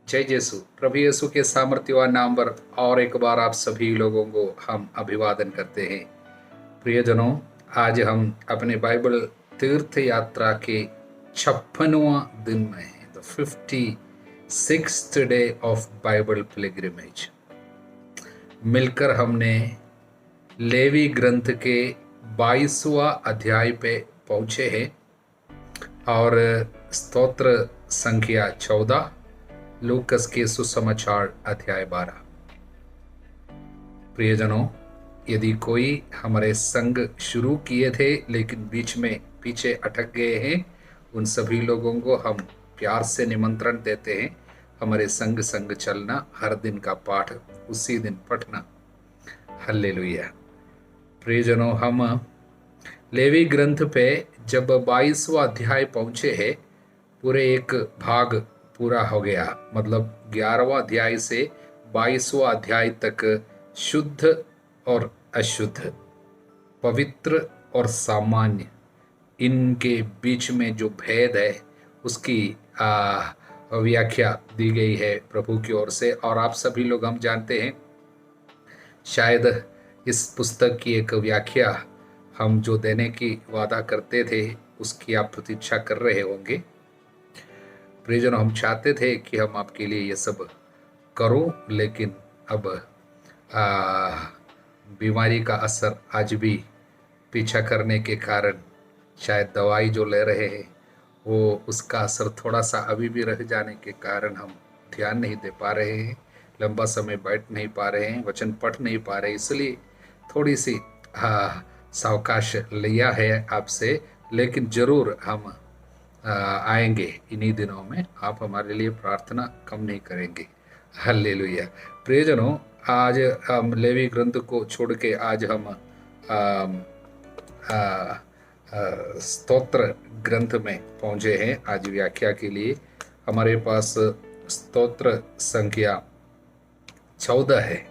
जय यीशु। प्रभु यीशु के सामर्थ्यवान नाम पर और एक बार आप सभी लोगों को हम अभिवादन करते हैं। प्रियजनों, आज हम अपने बाइबल तीर्थ यात्रा के 56वां दिन में हैं, the 56th day of Bible pilgrimage. मिलकर हमने लेवी ग्रंथ के 22वां अध्याय पे पहुंचे हैं और स्तोत्र संख्या 14, लूकस के सुसमाचार अध्याय 12। प्रियजनों, यदि कोई हमारे संग शुरू किए थे लेकिन बीच में पीछे अटक गए हैं, उन सभी लोगों को हम प्यार से निमंत्रण देते हैं हमारे संग संग चलना, हर दिन का पाठ उसी दिन पढ़ना। हालेलुया। प्रियजनों, हम लेवी ग्रंथ पे जब 22वां अध्याय पहुंचे हैं, पूरे एक भाग पूरा हो गया। मतलब 11वां अध्याय से 22वां अध्याय तक शुद्ध और अशुद्ध, पवित्र और सामान्य, इनके बीच में जो भेद है उसकी व्याख्या दी गई है प्रभु की ओर से। और आप सभी लोग, हम जानते हैं, शायद इस पुस्तक की एक व्याख्या हम जो देने की वादा करते थे उसकी आप प्रतीक्षा कर रहे होंगे। प्रियजन, हम चाहते थे कि हम आपके लिए ये सब करूं, लेकिन अब बीमारी का असर आज भी पीछा करने के कारण, शायद दवाई जो ले रहे हैं वो उसका असर थोड़ा सा अभी भी रह जाने के कारण हम ध्यान नहीं दे पा रहे हैं, लंबा समय बैठ नहीं पा रहे हैं, वचन पढ़ नहीं पा रहे, इसलिए थोड़ी सी सावकाश लिया है आपसे। लेकिन ज़रूर हम आएंगे इन्हीं दिनों में। आप हमारे लिए प्रार्थना कम नहीं करेंगे। हालेलुया। प्रियजनों, आज हम लेवी ग्रंथ को छोड़ के आज हम स्तोत्र ग्रंथ में पहुंचे हैं। आज व्याख्या के लिए हमारे पास स्तोत्र संख्या 14 है।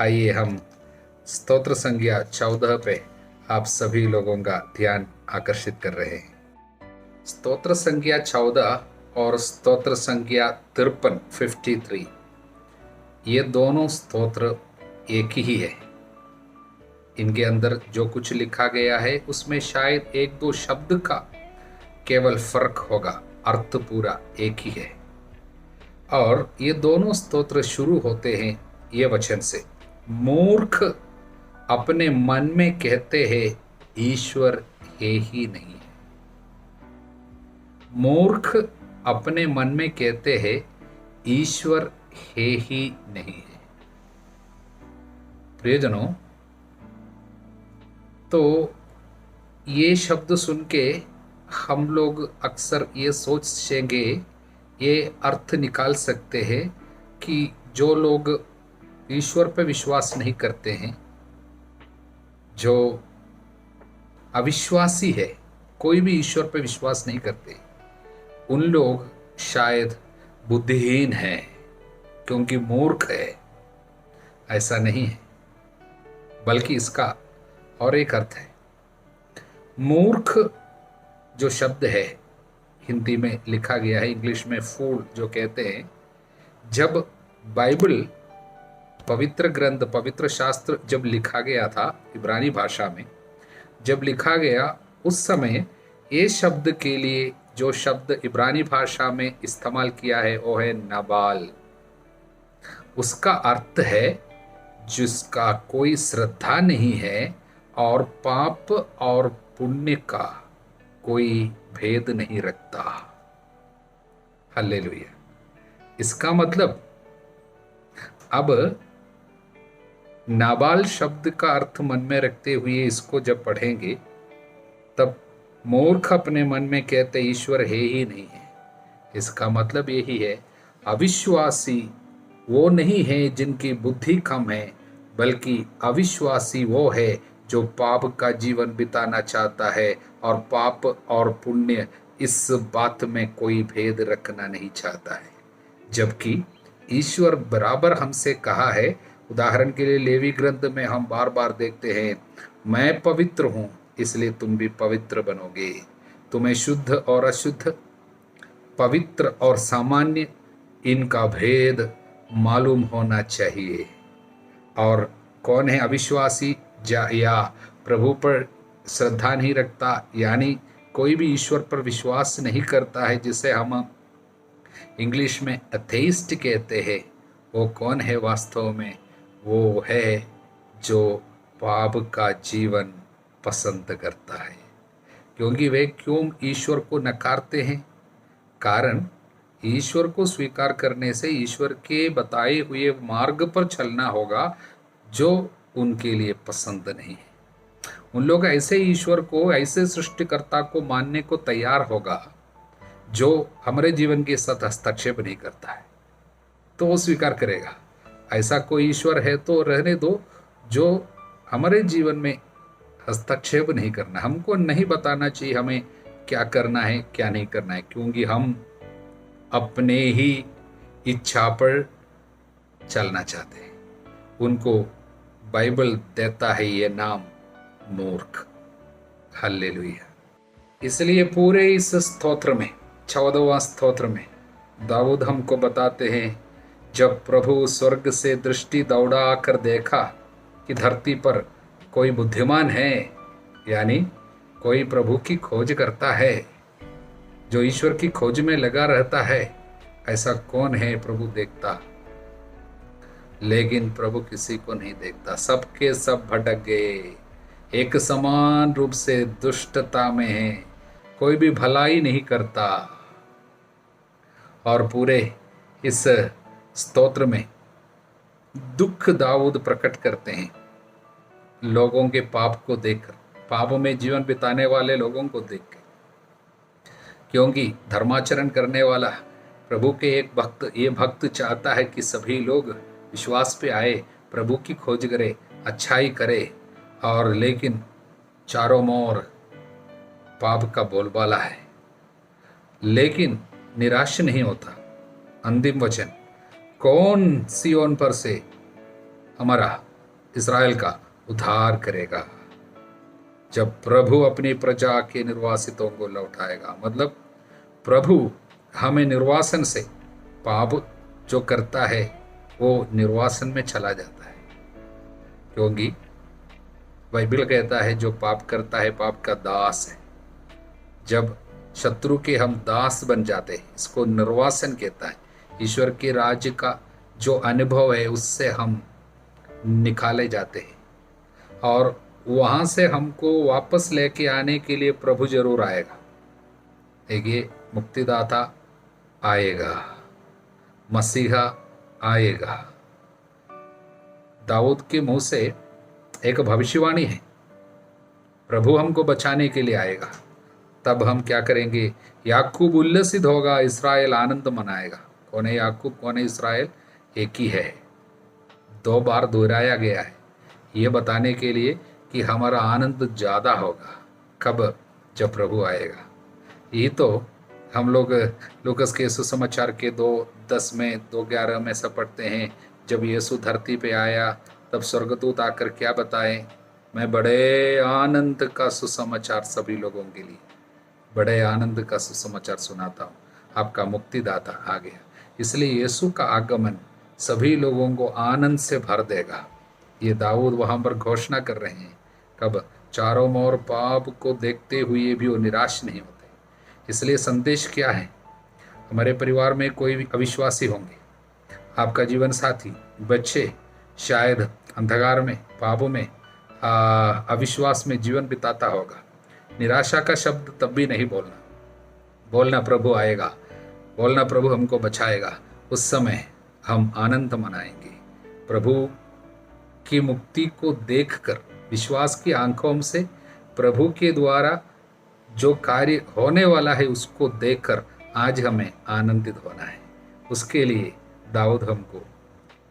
आइए हम स्तोत्र संख्या 14 पे आप सभी लोगों का ध्यान आकर्षित कर रहे हैं। स्तोत्र संख्या 14 और स्तोत्र संख्या 53 ये दोनों स्तोत्र एक ही है। इनके अंदर जो कुछ लिखा गया है उसमें शायद एक दो शब्द का केवल फर्क होगा, अर्थ पूरा एक ही है। और ये दोनों स्तोत्र शुरू होते हैं ये वचन से, मूर्ख अपने मन में कहते हैं ईश्वर है ही नहीं। मूर्ख अपने मन में कहते हैं ईश्वर है ही नहीं है। प्रियजनों, तो ये शब्द सुन के हम लोग अक्सर ये सोचेंगे, ये अर्थ निकाल सकते हैं कि जो लोग ईश्वर पर विश्वास नहीं करते हैं, जो अविश्वासी है, कोई भी ईश्वर पर विश्वास नहीं करते, उन लोग शायद बुद्धिहीन हैं क्योंकि मूर्ख है। ऐसा नहीं है, बल्कि इसका और एक अर्थ है। मूर्ख जो शब्द है हिंदी में लिखा गया है, इंग्लिश में फूल जो कहते हैं। जब बाइबल पवित्र ग्रंथ, पवित्र शास्त्र जब लिखा गया था इब्रानी भाषा में, जब लिखा गया उस समय ये शब्द के लिए जो शब्द इब्रानी भाषा में इस्तेमाल किया है वो है नाबाल। उसका अर्थ है जिसका कोई श्रद्धा नहीं है और पाप और पुण्य का कोई भेद नहीं रखता। हालेलुया। इसका मतलब, अब नाबाल शब्द का अर्थ मन में रखते हुए इसको जब पढ़ेंगे, तब मूर्ख अपने मन में कहते ईश्वर है ही नहीं है, इसका मतलब यही है, अविश्वासी वो नहीं है जिनकी बुद्धि कम है, बल्कि अविश्वासी वो है जो पाप का जीवन बिताना चाहता है और पाप और पुण्य इस बात में कोई भेद रखना नहीं चाहता है। जबकि ईश्वर बराबर हमसे कहा है। उदाहरण के लिए लेवी ग्रंथ में हम बार बार देखते हैं, मैं पवित्र हूँ इसलिए तुम भी पवित्र बनोगे। तुम्हें शुद्ध और अशुद्ध, पवित्र और सामान्य, इनका भेद मालूम होना चाहिए। और कौन है अविश्वासी या प्रभु पर श्रद्धा नहीं रखता, यानी कोई भी ईश्वर पर विश्वास नहीं करता है, जिसे हम इंग्लिश में एथेइस्ट कहते हैं, वो कौन है वास्तव में? वो है जो पाप का जीवन पसंद करता है। क्योंकि वे क्यों ईश्वर को नकारते हैं? कारण ईश्वर को स्वीकार करने से ईश्वर के बताए हुए मार्ग पर चलना होगा जो उनके लिए पसंद नहीं है। उन लोग ऐसे ईश्वर को, ऐसे सृष्टिकर्ता को मानने को तैयार होगा जो हमारे जीवन के साथ हस्तक्षेप नहीं करता है, तो वो स्वीकार करेगा। ऐसा कोई ईश्वर है तो रहने दो, जो हमारे जीवन में हस्तक्षेप नहीं करना, हमको नहीं बताना चाहिए हमें क्या करना है क्या नहीं करना है, क्योंकि हम अपने ही इच्छा पर चलना चाहते हैं। उनको बाइबल देता है ये नाम मूर्ख। हालेलुया। इसलिए पूरे इस स्तोत्र में, 14वां स्तोत्र में, दाऊद हमको बताते हैं जब प्रभु स्वर्ग से दृष्टि दौड़ा कर देखा कि धरती पर कोई बुद्धिमान है, यानी कोई प्रभु की खोज करता है, जो ईश्वर की खोज में लगा रहता है, ऐसा कौन है प्रभु देखता। लेकिन प्रभु किसी को नहीं देखता, सबके सब भटक गए, एक समान रूप से दुष्टता में है, कोई भी भलाई नहीं करता। और पूरे इस स्तोत्र में दुख दाऊद प्रकट करते हैं लोगों के पाप को देखकर, पाप में जीवन बिताने वाले लोगों को देखकर। क्योंकि धर्माचरण करने वाला प्रभु के एक भक्त, ये भक्त चाहता है कि सभी लोग विश्वास पे आए, प्रभु की खोज करे, अच्छाई करे, और लेकिन चारों ओर पाप का बोलबाला है, लेकिन निराश नहीं होता। अंतिम वचन, कौन सियोन पर से हमारा इस्राएल का उद्धार करेगा? जब प्रभु अपनी प्रजा के निर्वासितों को लौटाएगा, मतलब प्रभु हमें निर्वासन से, पाप जो करता है वो निर्वासन में चला जाता है। क्योंकि बाइबल कहता है जो पाप करता है पाप का दास है। जब शत्रु के हम दास बन जाते हैं, इसको निर्वासन कहता है। ईश्वर के राज्य का जो अनुभव है उससे हम निकाले जाते हैं, और वहाँ से हमको वापस लेके आने के लिए प्रभु जरूर आएगा। देखिए, मुक्तिदाता आएगा, मसीहा आएगा। दाऊद के मुंह से एक भविष्यवाणी है, प्रभु हमको बचाने के लिए आएगा। तब हम क्या करेंगे? याकूब उल्लसित होगा, इस्राएल आनंद मनाएगा। कौन है याकूब, कौन है इस्राएल? एक ही है। 2 बार दोहराया गया है ये बताने के लिए कि हमारा आनंद ज़्यादा होगा। कब? जब प्रभु आएगा। यही तो हम लोग लूकस के सुसमाचार के 2:10 में, 2:11 में सब पढ़ते हैं। जब यीशु धरती पे आया तब स्वर्गदूत आकर क्या बताए? मैं बड़े आनंद का सुसमाचार सभी लोगों के लिए, बड़े आनंद का सुसमाचार सुनाता हूँ, आपका मुक्तिदाता आ गया। इसलिए यीशु का आगमन सभी लोगों को आनंद से भर देगा। ये दाऊद वहाँ पर घोषणा कर रहे हैं। कब? चारों ओर पाप को देखते हुए भी वो निराश नहीं होते। इसलिए संदेश क्या है? हमारे परिवार में कोई भी अविश्वासी होंगे, आपका जीवन साथी, बच्चे शायद अंधकार में, पापों में, अविश्वास में जीवन बिताता होगा। निराशा का शब्द तब भी नहीं बोलना। बोलना प्रभु आएगा, बोलना प्रभु हमको बचाएगा। उस समय हम आनंद मनाएंगे। प्रभु की मुक्ति को देखकर, विश्वास की आंखों से प्रभु के द्वारा जो कार्य होने वाला है उसको देखकर आज हमें आनंदित होना है। उसके लिए दाऊद हमको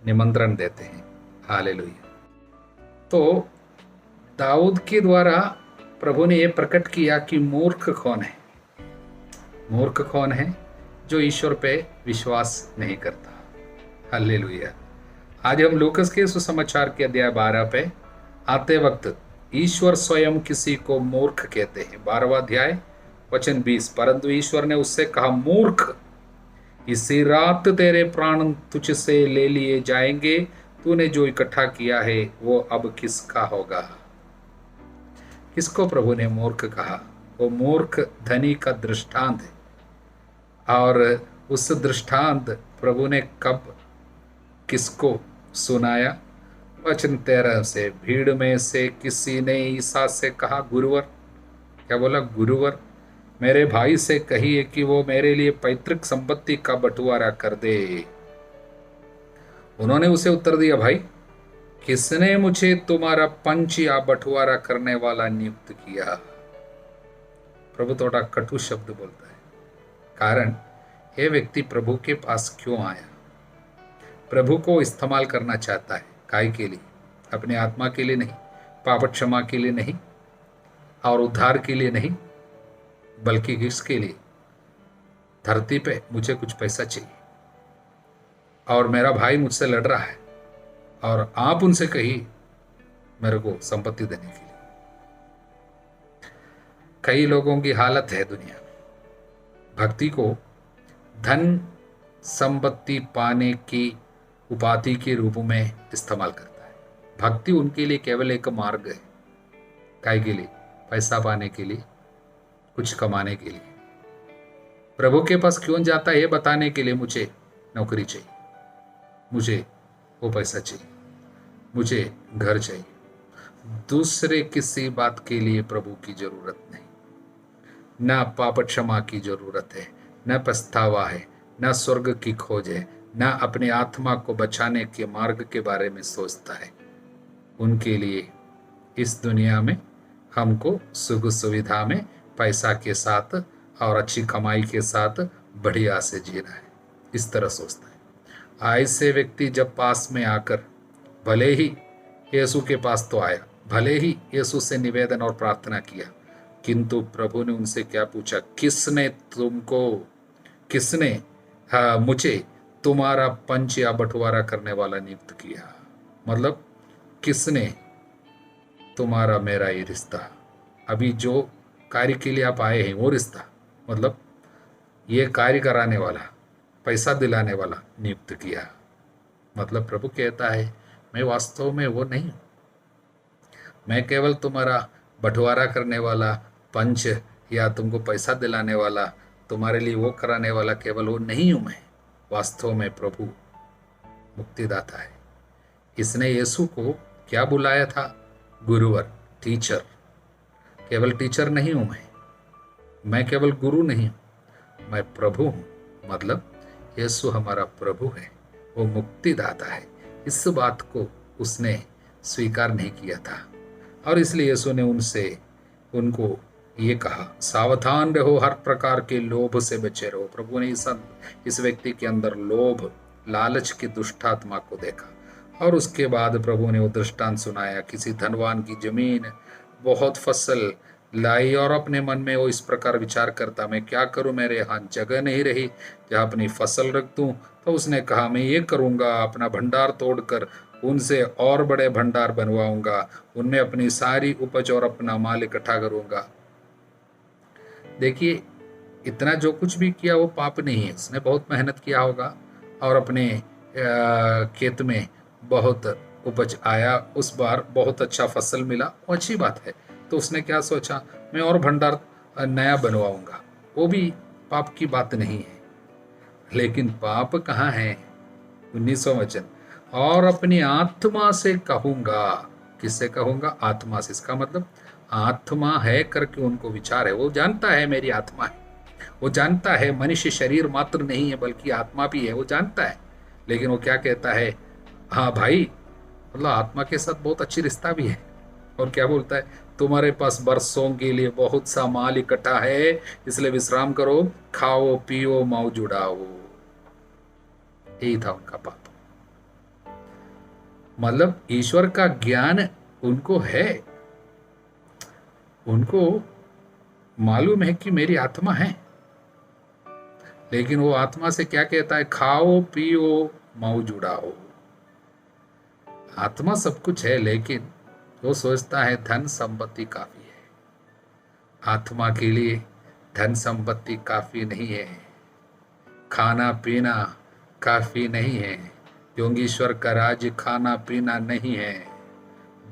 निमंत्रण देते हैं। हालेलुया। तो दाऊद के द्वारा प्रभु ने यह प्रकट किया कि मूर्ख कौन है। मूर्ख कौन है? जो ईश्वर पे विश्वास नहीं करता। हालेलुया। आज हम लूकस के सुसमाचार के अध्याय 12 पे आते वक्त ईश्वर स्वयं किसी को मूर्ख कहते हैं। 12वां अध्याय वचन 20, परंतु ईश्वर ने उससे कहा, मूर्ख, इसी रात तेरे प्राण तुझसे ले लिए जाएंगे, तूने जो इकट्ठा किया है वो अब किसका होगा। किसको प्रभु ने मूर्ख कहा? वो मूर्ख धनी का दृष्टांत है। और उस दृष्टांत प्रभु ने कब किसको सुनाया? वचन 13 से, भीड़ में से किसी ने ईसा से कहा, गुरुवर, क्या बोला? गुरुवर, मेरे भाई से कहिए कि वो मेरे लिए पैतृक संपत्ति का बंटवारा कर दे। उन्होंने उसे उत्तर दिया, भाई, किसने मुझे तुम्हारा पंच या बंटवारा करने वाला नियुक्त किया? प्रभु थोड़ा कटु शब्द बोलता है। कारण, ये व्यक्ति प्रभु के पास क्यों आया? प्रभु को इस्तेमाल करना चाहता है। काय के लिए? अपने आत्मा के लिए नहीं, पाप क्षमा के लिए नहीं, और उद्धार के लिए नहीं, बल्कि किसके लिए? धरती पे मुझे कुछ पैसा चाहिए और मेरा भाई मुझसे लड़ रहा है और आप उनसे कहिए मेरे को संपत्ति देने के लिए। कई लोगों की हालत है दुनिया में, भक्ति को धन संपत्ति पाने की उपाधि के रूप में इस्तेमाल करता है। भक्ति उनके लिए केवल एक मार्ग है। काय के लिए? पैसा पाने के लिए, कुछ कमाने के लिए। प्रभु के पास क्यों जाता है? ये बताने के लिए, मुझे नौकरी चाहिए, मुझे वो पैसा चाहिए, मुझे घर चाहिए। दूसरे किसी बात के लिए प्रभु की जरूरत नहीं। ना पाप क्षमा की जरूरत है, न पछतावा है, न स्वर्ग की खोज है, न अपने आत्मा को बचाने के मार्ग के बारे में सोचता है। उनके लिए इस दुनिया में हमको सुख सुविधा में पैसा के साथ और अच्छी कमाई के साथ बढ़िया से जीना है, इस तरह सोचता है। ऐसे व्यक्ति जब पास में आकर, भले ही यीशु के पास तो आया, भले ही यीशु से निवेदन और प्रार्थना किया, किंतु प्रभु ने उनसे क्या पूछा? किसने मुझे तुम्हारा पंच या बंटवारा करने वाला नियुक्त किया? मतलब किसने तुम्हारा मेरा ये रिश्ता, अभी जो कार्य के लिए आप आए हैं वो रिश्ता, मतलब ये कार्य कराने वाला, पैसा दिलाने वाला नियुक्त किया। मतलब प्रभु कहता है, मैं वास्तव में वो नहीं, मैं केवल तुम्हारा बंटवारा करने वाला, पंच या तुमको पैसा दिलाने वाला, तुम्हारे लिए वो कराने वाला केवल वो नहीं हूं मैं। वास्तव में प्रभु मुक्तिदाता है। इसने यीशु को क्या बुलाया था? गुरुवर, टीचर। केवल टीचर नहीं हूं मैं केवल गुरु नहीं हूं, मैं प्रभु हूं। मतलब यीशु हमारा प्रभु है, वो मुक्तिदाता है। इस बात को उसने स्वीकार नहीं किया था और इसलिए यीशु ने उनको ये कहा, सावधान रहो, हर प्रकार के लोभ से बचे रहो। प्रभु ने इस व्यक्ति के अंदर लोभ, लालच की दुष्टात्मा को देखा और उसके बाद प्रभु ने वो दृष्टांत सुनाया। किसी धनवान की जमीन बहुत फसल लाई और अपने मन में वो इस प्रकार विचार करता, मैं क्या करूं, मेरे यहाँ जगह नहीं रही जहाँ अपनी फसल रख दूं। तो उसने कहा, मैं ये करूंगा, अपना भंडार तोड़कर उनसे और बड़े भंडार बनवाऊंगा, उनमें अपनी सारी उपज और अपना माल इकट्ठा करूंगा। देखिए, इतना जो कुछ भी किया वो पाप नहीं है। उसने बहुत मेहनत किया होगा और अपने खेत में बहुत उपज आया, उस बार बहुत अच्छा फसल मिला, वो अच्छी बात है। तो उसने क्या सोचा, मैं और भंडार नया बनवाऊंगा। वो भी पाप की बात नहीं है। लेकिन पाप कहाँ है? 19वां वचन, और अपनी आत्मा से कहूंगा। किससे कहूंगा? आत्मा से। इसका मतलब आत्मा है करके उनको विचार है, वो जानता है मेरी आत्मा है, वो जानता है मनुष्य शरीर मात्र नहीं है बल्कि आत्मा भी है, वो जानता है। लेकिन वो क्या कहता है? हाँ भाई, मतलब आत्मा के साथ बहुत अच्छी रिश्ता भी है। और क्या बोलता है? तुम्हारे पास बरसों के लिए बहुत सा माल इकट्ठा है, इसलिए विश्राम करो, खाओ पियो मौज उड़ाओ। यही था उनका पाप। मतलब ईश्वर का ज्ञान उनको है, उनको मालूम है कि मेरी आत्मा है, लेकिन वो आत्मा से क्या कहता है? खाओ पियो मौज उड़ाओ। आत्मा सब कुछ है, लेकिन वो सोचता है धन संपत्ति काफी है। आत्मा के लिए धन संपत्ति काफी नहीं है। खाना पीना काफी नहीं है। योगीश्वर का राज्य खाना पीना नहीं है,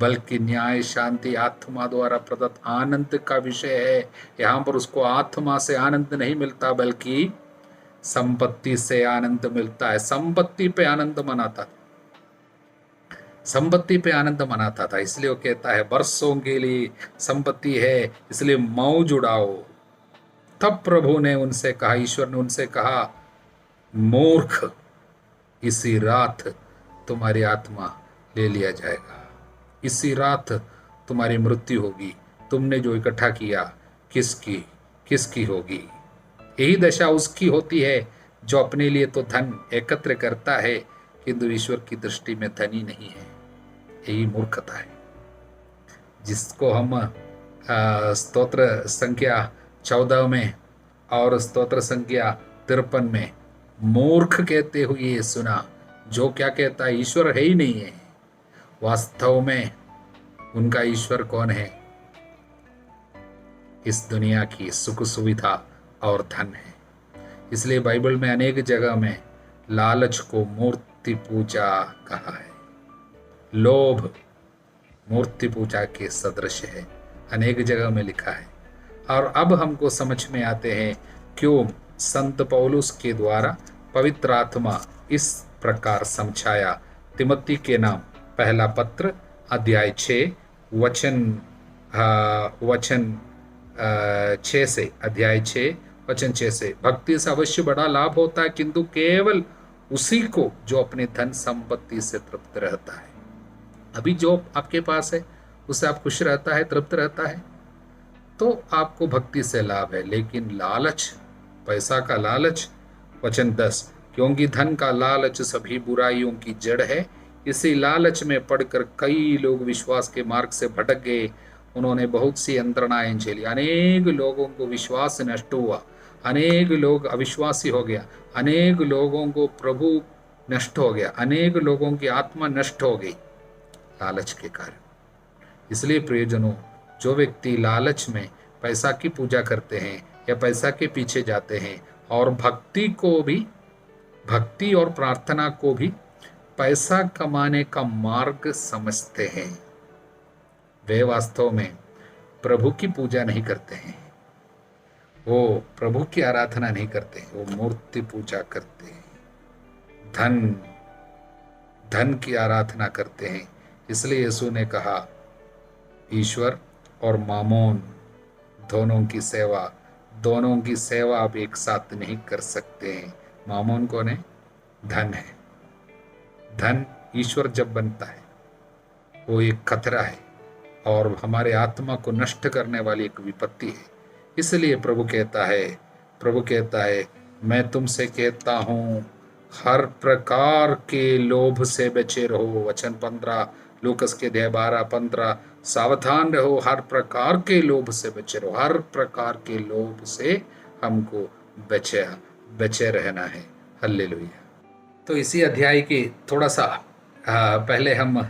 बल्कि न्याय, शांति, आत्मा द्वारा प्रदत्त आनंद का विषय है। यहाँ पर उसको आत्मा से आनंद नहीं मिलता, बल्कि संपत्ति से आनंद मिलता है। संपत्ति पे आनंद मनाता था, संपत्ति पे आनंद मनाता था। इसलिए वो कहता है बरसों के लिए संपत्ति है, इसलिए मौज उड़ाओ। तब प्रभु ने उनसे कहा, ईश्वर ने उनसे कहा, मूर्ख, इसी रात तुम्हारी आत्मा ले लिया जाएगा, इसी रात तुम्हारी मृत्यु होगी। तुमने जो इकट्ठा किया किसकी किसकी होगी। यही दशा उसकी होती है जो अपने लिए तो धन एकत्र करता है, किंतु ईश्वर की दृष्टि में धनी नहीं है। यही मूर्खता है, जिसको हम स्तोत्र संख्या 14 में और स्तोत्र संख्या 53 में मूर्ख कहते हुए सुना। जो क्या कहता है, ईश्वर है ही नहीं है। वास्तव में उनका ईश्वर कौन है? इस दुनिया की सुख सुविधा और धन है। इसलिए बाइबल में अनेक जगह में लालच को मूर्ति पूजा कहा है। लोभ मूर्ति पूजा के सदृश है, अनेक जगह में लिखा है। और अब हमको समझ में आते हैं क्यों संत पौलुस के द्वारा पवित्र आत्मा इस प्रकार समझाया। तिमोथी के नाम पहला पत्र अध्याय 6 वचन 6 से, अध्याय 6 वचन 6 से, भक्ति से अवश्य बड़ा लाभ होता है, किंतु केवल उसी को जो अपने धन संपत्ति से तृप्त रहता है। अभी जो आपके पास है उससे आप खुश रहता है, तृप्त रहता है, तो आपको भक्ति से लाभ है। लेकिन लालच, पैसा का लालच, वचन 10, क्योंकि धन का लालच सभी बुराइयों की जड़ है। इसी लालच में पड़कर कई लोग विश्वास के मार्ग से भटक गए। उन्होंने बहुत सी यंत्रणाएं झेली, अनेक लोगों को विश्वास नष्ट हुआ, अनेक लोग अविश्वासी हो गया, अनेक लोगों को प्रभु नष्ट हो गया, अनेक लोगों की आत्मा नष्ट हो गई लालच के कारण। इसलिए प्रियजनों, जो व्यक्ति लालच में पैसा की पूजा करते हैं या पैसा के पीछे जाते हैं और भक्ति और प्रार्थना को भी पैसा कमाने का मार्ग समझते हैं, वे वास्तव में प्रभु की पूजा नहीं करते हैं, वो प्रभु की आराधना नहीं करते हैं, वो मूर्ति पूजा करते हैं, धन की आराधना करते हैं। इसलिए यीशु ने कहा, ईश्वर और मामोन दोनों की सेवा आप एक साथ नहीं कर सकते हैं। मामोन कौन है? धन है। धन ईश्वर जब बनता है वो एक खतरा है और हमारे आत्मा को नष्ट करने वाली एक विपत्ति है। इसलिए प्रभु कहता है मैं तुमसे कहता हूँ, हर प्रकार के लोभ से बचे रहो। वचन 15 लूकस के अध्याय 12-15, सावधान रहो, हर प्रकार के लोभ से बचे रहो। हर प्रकार के लोभ से हमको बचे रहना है। हल्लेलुया। तो इसी अध्याय के थोड़ा सा पहले हम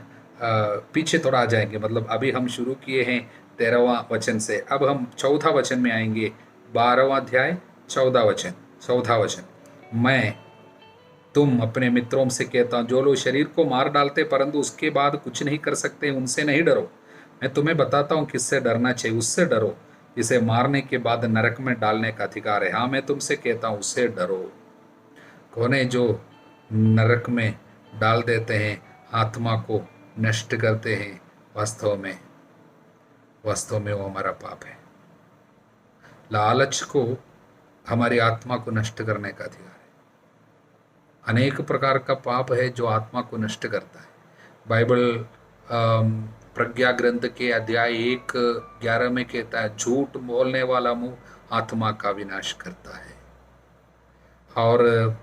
पीछे थोड़ा आ जाएंगे। मतलब अभी हम शुरू किए हैं 13वां वचन से, अब हम 14 वचन में आएंगे। 12वां अध्याय 14 वचन, मैं तुम अपने मित्रों से कहता हूँ, जो लोग शरीर को मार डालते परंतु उसके बाद कुछ नहीं कर सकते, उनसे नहीं डरो। मैं तुम्हें बताता हूँ किससे डरना चाहिए। उससे डरो जिसे मारने के बाद नरक में डालने का अधिकार है। हाँ, मैं तुमसे कहता हूँ, उससे डरो। कौन है जो नरक में डाल देते हैं, आत्मा को नष्ट करते हैं? वास्तव में वो हमारा पाप है। लालच को हमारी आत्मा को नष्ट करने का अधिकार है। अनेक प्रकार का पाप है जो आत्मा को नष्ट करता है। बाइबल प्रज्ञा ग्रंथ के अध्याय 1:11 में कहता है, झूठ बोलने वाला मुंह आत्मा का विनाश करता है। और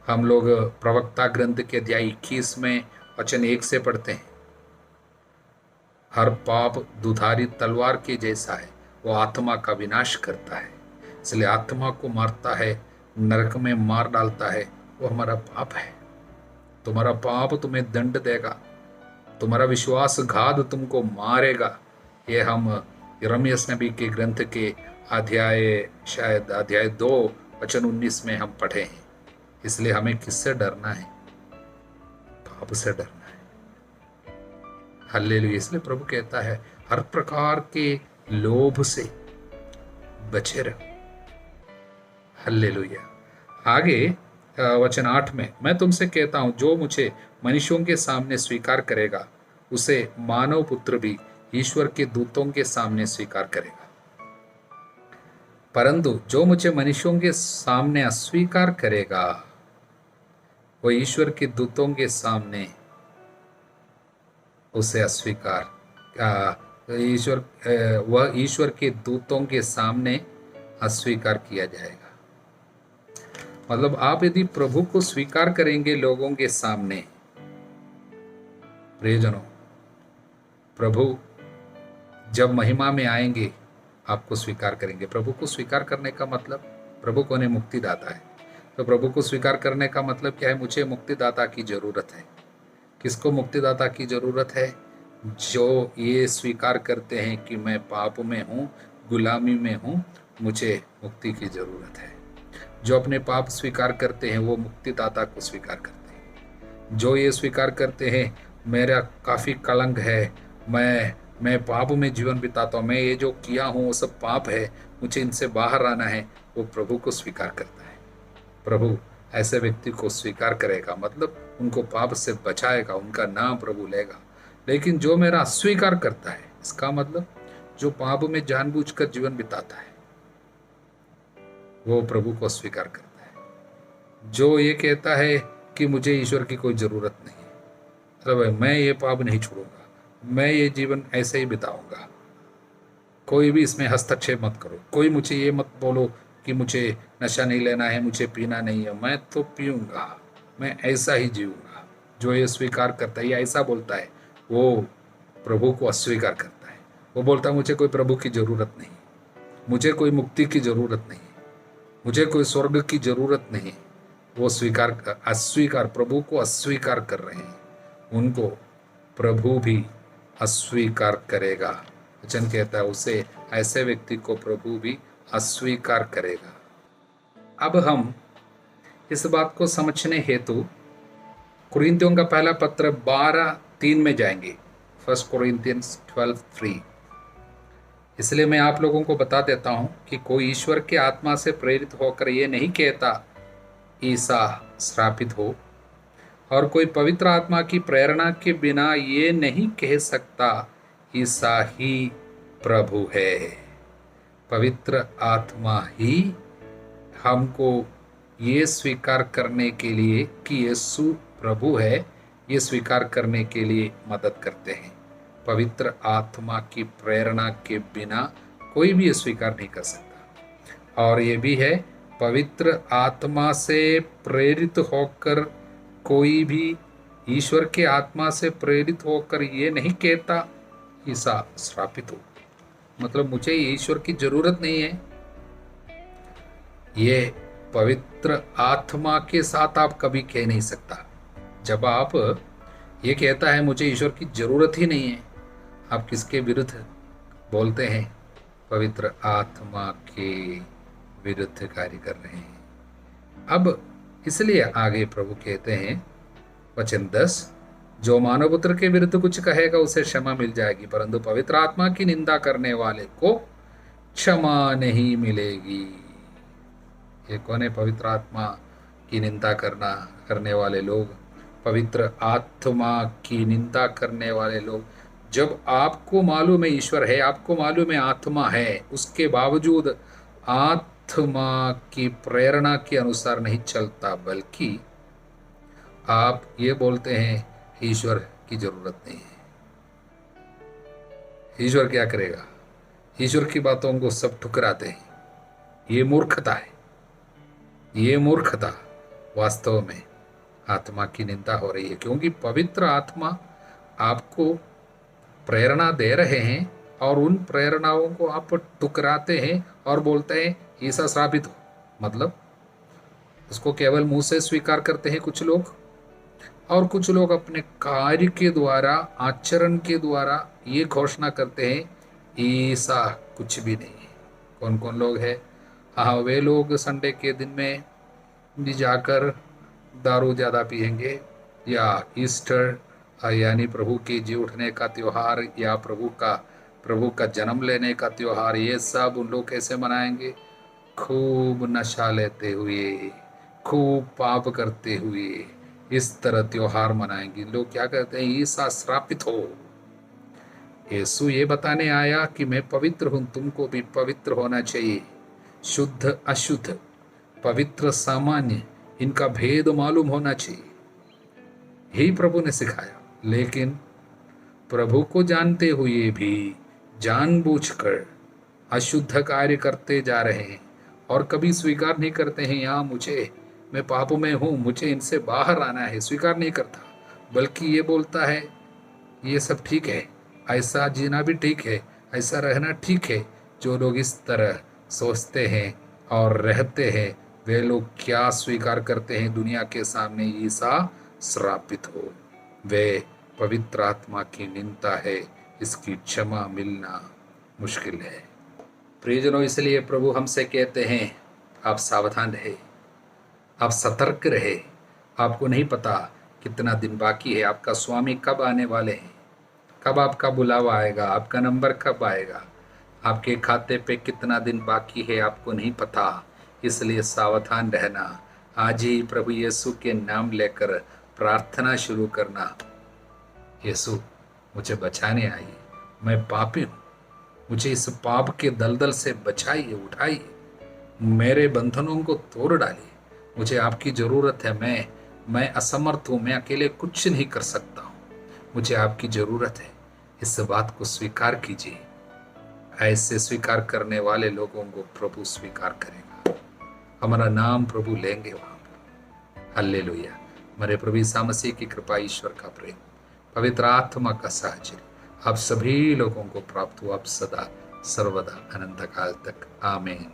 हम लोग प्रवक्ता ग्रंथ के अध्याय 21 में वचन 1 से पढ़ते हैं, हर पाप दुधारी तलवार के जैसा है, वो आत्मा का विनाश करता है। इसलिए आत्मा को मारता है, नरक में मार डालता है, वो हमारा पाप है। तुम्हारा पाप तुम्हें दंड देगा, तुम्हारा विश्वासघात तुमको मारेगा। ये हम यिर्मयाह नबी के ग्रंथ के अध्याय 2 वचन 19 में हम पढ़े हैं। इसलिए हमें किससे डरना है? पाप से डरना है। हालेलुया। इसलिए प्रभु कहता है हर प्रकार के लोभ से बचे रहो। हालेलुया। आगे वचन 8 में, मैं तुमसे कहता हूं जो मुझे मनुष्यों के सामने स्वीकार करेगा उसे मानव पुत्र भी ईश्वर के दूतों के सामने स्वीकार करेगा, परंतु जो मुझे मनुष्यों के सामने अस्वीकार करेगा वो ईश्वर के दूतों के सामने उसे अस्वीकार वह ईश्वर के दूतों के सामने अस्वीकार किया जाएगा। मतलब आप यदि प्रभु को स्वीकार करेंगे लोगों के सामने, प्रियजनों, प्रभु जब महिमा में आएंगे आपको स्वीकार करेंगे। प्रभु को स्वीकार करने का मतलब, प्रभु कौन है? मुक्तिदाता है। तो प्रभु को स्वीकार करने का मतलब क्या है? मुझे मुक्तिदाता की जरूरत है। किसको मुक्तिदाता की जरूरत है? जो ये स्वीकार करते हैं कि मैं पाप में हूँ, गुलामी में हूँ, मुझे मुक्ति की जरूरत है। जो अपने पाप स्वीकार करते हैं वो मुक्तिदाता को स्वीकार करते हैं। जो ये स्वीकार करते हैं मेरा काफ़ी कलंक है, मैं पाप में जीवन बिताता हूँ, मैं ये जो किया हूँ वो सब पाप है, मुझे इनसे बाहर आना है, वो प्रभु को स्वीकार करता है। प्रभु ऐसे व्यक्ति को स्वीकार करेगा, मतलब उनको पाप से बचाएगा, उनका नाम प्रभु लेगा। लेकिन जो मेरा अस्वीकार करता है, इसका मतलब जो पाप में जानबूझकर जीवन बिताता है, वो प्रभु को स्वीकार करता है। जो ये कहता है कि मुझे ईश्वर की कोई ज़रूरत नहीं है, मतलब मैं ये पाप नहीं छोड़ूंगा, मैं ये जीवन ऐसे ही बिताऊंगा, कोई भी इसमें हस्तक्षेप मत करो, कोई मुझे ये मत बोलो कि मुझे नशा नहीं लेना है, मुझे पीना नहीं है, मैं तो पीऊँगा, मैं ऐसा ही जीऊँगा। जो ये स्वीकार करता है, ये ऐसा बोलता है, वो प्रभु को अस्वीकार करता है। वो बोलता है मुझे कोई प्रभु की ज़रूरत नहीं, मुझे कोई मुक्ति की ज़रूरत नहीं, मुझे कोई स्वर्ग की ज़रूरत नहीं। वो अस्वीकार, प्रभु को अस्वीकार कर रहे हैं, उनको प्रभु भी अस्वीकार करेगा। वचन कहता है उसे, ऐसे व्यक्ति को प्रभु भी अस्वीकार करेगा। अब हम इस बात को समझने हेतु कुरिन्थियों का पहला पत्र 12:3 में जाएंगे। 1 Corinthians 12:3। इसलिए मैं आप लोगों को बता देता हूं कि कोई ईश्वर के आत्मा से प्रेरित होकर ये नहीं कहता ईसा श्रापित हो, और कोई पवित्र आत्मा की प्रेरणा के बिना ये नहीं कह सकता ईसा ही प्रभु है। पवित्र आत्मा ही हमको ये स्वीकार करने के लिए कि यीशु प्रभु है, ये स्वीकार करने के लिए मदद करते हैं। पवित्र आत्मा की प्रेरणा के बिना कोई भी ये स्वीकार नहीं कर सकता। और ये भी है, पवित्र आत्मा से प्रेरित होकर कोई भी ईश्वर के आत्मा से प्रेरित होकर ये नहीं कहता ईसा श्रापित हो, मतलब मुझे ईश्वर की जरूरत नहीं है। ये पवित्र आत्मा के साथ आप कभी कह नहीं सकता। जब आप ये कहता है मुझे ईश्वर की जरूरत ही नहीं है, आप किसके विरुद्ध बोलते हैं? पवित्र आत्मा के विरुद्ध कार्य कर रहे हैं। अब इसलिए आगे प्रभु कहते हैं वचन 10, जो मानव पुत्र के विरुद्ध कुछ कहेगा उसे क्षमा मिल जाएगी, परंतु पवित्र आत्मा की निंदा करने वाले को क्षमा नहीं मिलेगी। ये कौन है? पवित्र आत्मा की निंदा करने वाले लोग, पवित्र आत्मा की निंदा करने वाले लोग। जब आपको मालूम है ईश्वर है, आपको मालूम है आत्मा है, उसके बावजूद आत्मा की प्रेरणा के अनुसार नहीं चलता, बल्कि आप ये बोलते हैं ईश्वर की जरूरत नहीं है। ईश्वर क्या करेगा? ईश्वर की बातों को सब ठुकराते हैं। ये मूर्खता है। ये मूर्खता वास्तव में आत्मा की निंदा हो रही है, क्योंकि पवित्र आत्मा आपको प्रेरणा दे रहे हैं और उन प्रेरणाओं को आप ठुकराते हैं और बोलते हैं ईसा श्रापित हो। मतलब उसको केवल मुंह से स्वीकार करते हैं कुछ लोग, और कुछ लोग अपने कार्य के द्वारा, आचरण के द्वारा ये घोषणा करते हैं ईसा कुछ भी नहीं है। कौन कौन लोग हैं? हाँ, वे लोग संडे के दिन में भी जाकर दारू ज़्यादा पिएंगे, या ईस्टर यानी प्रभु के जी उठने का त्योहार, या प्रभु का जन्म लेने का त्योहार, ये सब उन लोग कैसे मनाएंगे? खूब नशा लेते हुए, खूब पाप करते हुए इस तरह त्योहार मनाएंगे। लोग क्या कहते हैं? ईसा श्रापित हो। यीशु ये बताने आया कि मैं पवित्र हूं, तुमको भी पवित्र होना चाहिए। शुद्ध अशुद्ध, पवित्र सामान्य, इनका भेद मालूम होना चाहिए, यही प्रभु ने सिखाया। लेकिन प्रभु को जानते हुए भी जानबूझकर अशुद्ध कार्य करते जा रहे हैं, और कभी स्वीकार नहीं करते हैं, यहाँ मैं पाप में हूँ, मुझे इनसे बाहर आना है, स्वीकार नहीं करता, बल्कि ये बोलता है ये सब ठीक है, ऐसा जीना भी ठीक है, ऐसा रहना ठीक है। जो लोग इस तरह सोचते हैं और रहते हैं, वे लोग क्या स्वीकार करते हैं दुनिया के सामने? ईसा श्रापित हो। वे पवित्र आत्मा की निंदा है, इसकी क्षमा मिलना मुश्किल है। प्रियजनों, इसलिए प्रभु हमसे कहते हैं आप सावधान रहे, आप सतर्क रहे। आपको नहीं पता कितना दिन बाकी है, आपका स्वामी कब आने वाले हैं, कब आपका बुलावा आएगा, आपका नंबर कब आएगा, आपके खाते पे कितना दिन बाकी है, आपको नहीं पता। इसलिए सावधान रहना। आज ही प्रभु यीशु के नाम लेकर प्रार्थना शुरू करना। यीशु, मुझे बचाने आइए, मैं पापी हूँ, मुझे इस पाप के दलदल से बचाइए, उठाइए, मेरे बंधनों को तोड़ डालिए। मुझे आपकी ज़रूरत है। मैं असमर्थ हूँ, मैं अकेले कुछ नहीं कर सकता हूँ, मुझे आपकी ज़रूरत है। इस बात को स्वीकार कीजिए। ऐसे स्वीकार करने वाले लोगों को प्रभु स्वीकार करेगा, हमारा नाम प्रभु लेंगे वहाँ पर। हालेलुया। हमारे प्रभु यीशु मसीह की कृपा, ईश्वर का प्रेम, पवित्र आत्मा का साहचर्य आप सभी लोगों को प्राप्त हो, अब सदा सर्वदा अनंत काल तक। आमीन।